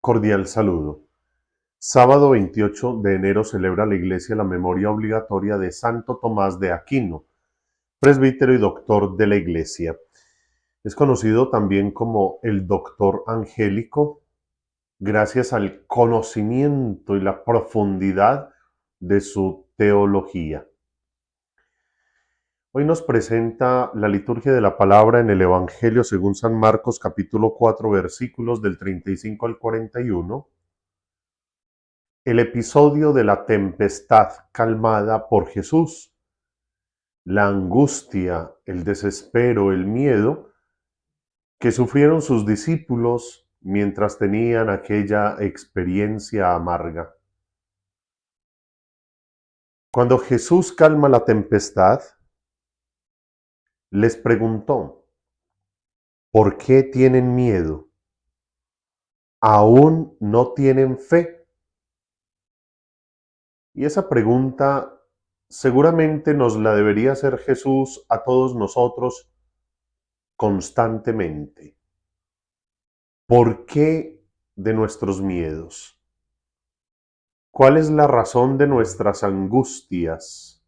Cordial saludo. Sábado 28 de enero celebra la Iglesia la memoria obligatoria de Santo Tomás de Aquino, presbítero y doctor de la Iglesia. Es conocido también como el doctor angélico, gracias al conocimiento y la profundidad de su teología. Hoy nos presenta la liturgia de la palabra en el Evangelio según San Marcos capítulo 4 versículos del 35 al 41, el episodio de la tempestad calmada por Jesús, la angustia, el desespero, el miedo que sufrieron sus discípulos mientras tenían aquella experiencia amarga. Cuando Jesús calma la tempestad, les preguntó: ¿por qué tienen miedo? ¿Aún no tienen fe? Y esa pregunta seguramente nos la debería hacer Jesús a todos nosotros constantemente. ¿Por qué de nuestros miedos? ¿Cuál es la razón de nuestras angustias?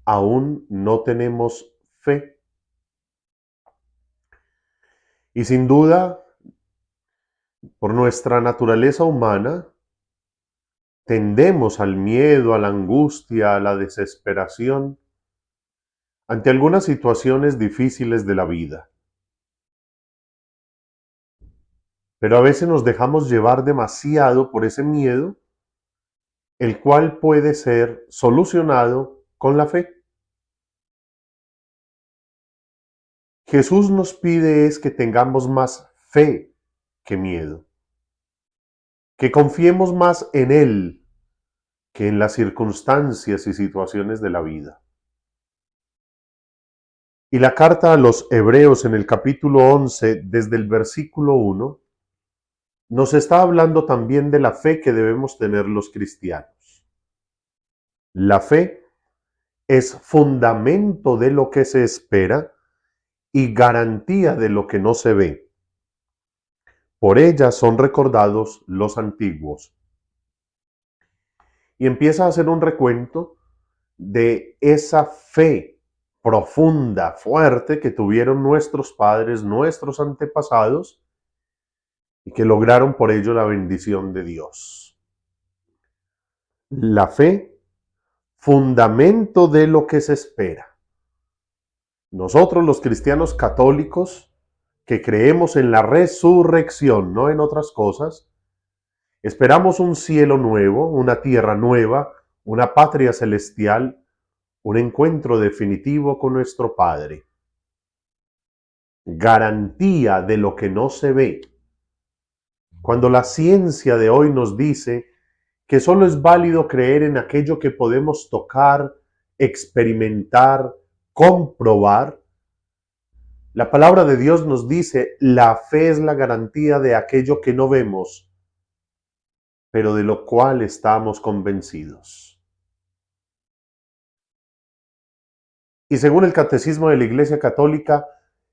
¿Aún no tenemos fe? Y sin duda, por nuestra naturaleza humana, tendemos al miedo, a la angustia, a la desesperación ante algunas situaciones difíciles de la vida. Pero a veces nos dejamos llevar demasiado por ese miedo, el cual puede ser solucionado con la fe. Jesús nos pide es que tengamos más fe que miedo, que confiemos más en Él que en las circunstancias y situaciones de la vida. Y la carta a los Hebreos en el capítulo 11, desde el versículo 1, nos está hablando también de la fe que debemos tener los cristianos. La fe es fundamento de lo que se espera y garantía de lo que no se ve. Por ella son recordados los antiguos. Y empieza a hacer un recuento de esa fe profunda, fuerte que tuvieron nuestros padres, nuestros antepasados, y que lograron por ello la bendición de Dios. La fe, fundamento de lo que se espera. Nosotros los cristianos católicos, que creemos en la resurrección, no en otras cosas, esperamos un cielo nuevo, una tierra nueva, una patria celestial, un encuentro definitivo con nuestro Padre. Garantía de lo que no se ve. Cuando la ciencia de hoy nos dice que solo es válido creer en aquello que podemos tocar, experimentar, comprobar, la palabra de Dios nos dice: la fe es la garantía de aquello que no vemos, pero de lo cual estamos convencidos. Y según el Catecismo de la Iglesia Católica,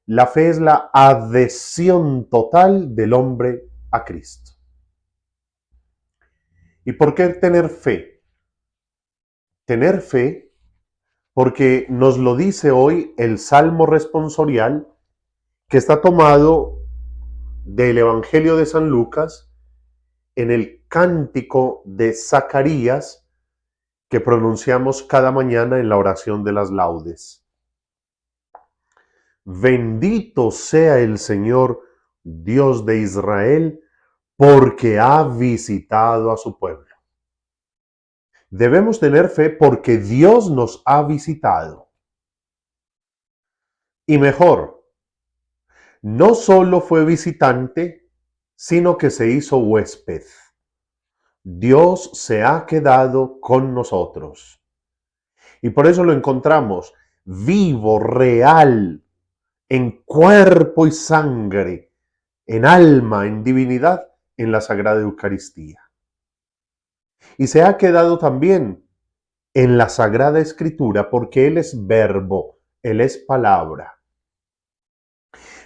la fe es la adhesión total del hombre a Cristo. ¿Y por qué tener fe? Tener fe porque nos lo dice hoy el Salmo responsorial, que está tomado del Evangelio de San Lucas, en el cántico de Zacarías que pronunciamos cada mañana en la oración de las laudes. Bendito sea el Señor, Dios de Israel, porque ha visitado a su pueblo. Debemos tener fe porque Dios nos ha visitado. Y mejor, no solo fue visitante, sino que se hizo huésped. Dios se ha quedado con nosotros. Y por eso lo encontramos vivo, real, en cuerpo y sangre, en alma, en divinidad, en la Sagrada Eucaristía. Y se ha quedado también en la Sagrada Escritura porque Él es verbo, Él es palabra.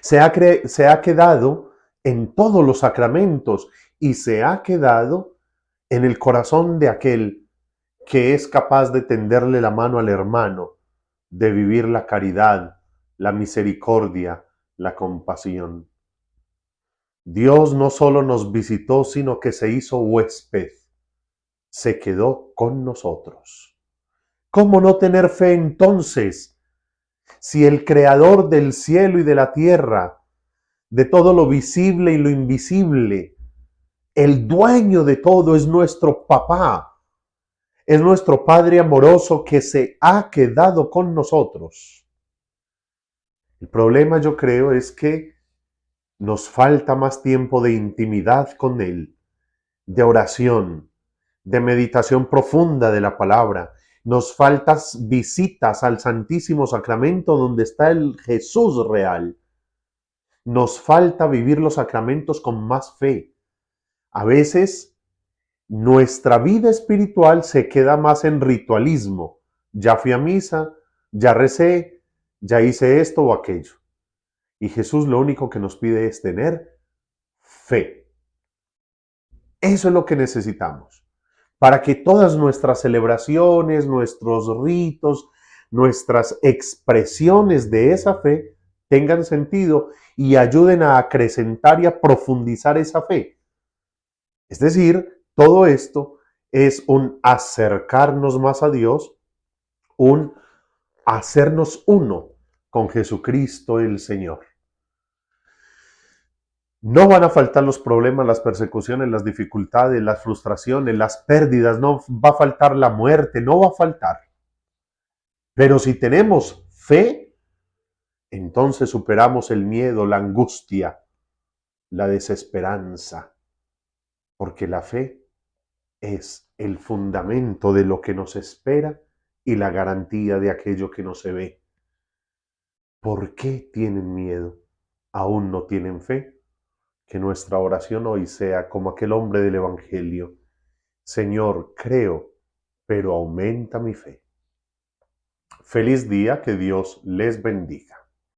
Se ha quedado en todos los sacramentos y se ha quedado en el corazón de aquel que es capaz de tenderle la mano al hermano, de vivir la caridad, la misericordia, la compasión. Dios no solo nos visitó, sino que se hizo huésped, se quedó con nosotros. ¿Cómo no tener fe entonces si el creador del cielo y de la tierra, de todo lo visible y lo invisible, el dueño de todo es nuestro papá, es nuestro Padre amoroso que se ha quedado con nosotros? El problema, yo creo, es que nos falta más tiempo de intimidad con Él, de oración, de meditación profunda de la palabra. Nos faltan visitas al Santísimo Sacramento donde está el Jesús real. Nos falta vivir los sacramentos con más fe. A veces nuestra vida espiritual se queda más en ritualismo. Ya fui a misa, ya recé, ya hice esto o aquello. Y Jesús lo único que nos pide es tener fe. Eso es lo que necesitamos para que todas nuestras celebraciones, nuestros ritos, nuestras expresiones de esa fe tengan sentido y ayuden a acrecentar y a profundizar esa fe. Es decir, todo esto es un acercarnos más a Dios, un hacernos uno con Jesucristo el Señor. No van a faltar los problemas, las persecuciones, las dificultades, las frustraciones, las pérdidas, no va a faltar la muerte, no va a faltar. Pero si tenemos fe, entonces superamos el miedo, la angustia, la desesperanza, porque la fe es el fundamento de lo que nos espera y la garantía de aquello que no se ve. ¿Por qué tienen miedo? ¿Aún no tienen fe? Que nuestra oración hoy sea como aquel hombre del Evangelio. Señor, creo, pero aumenta mi fe. Feliz día, que Dios les bendiga.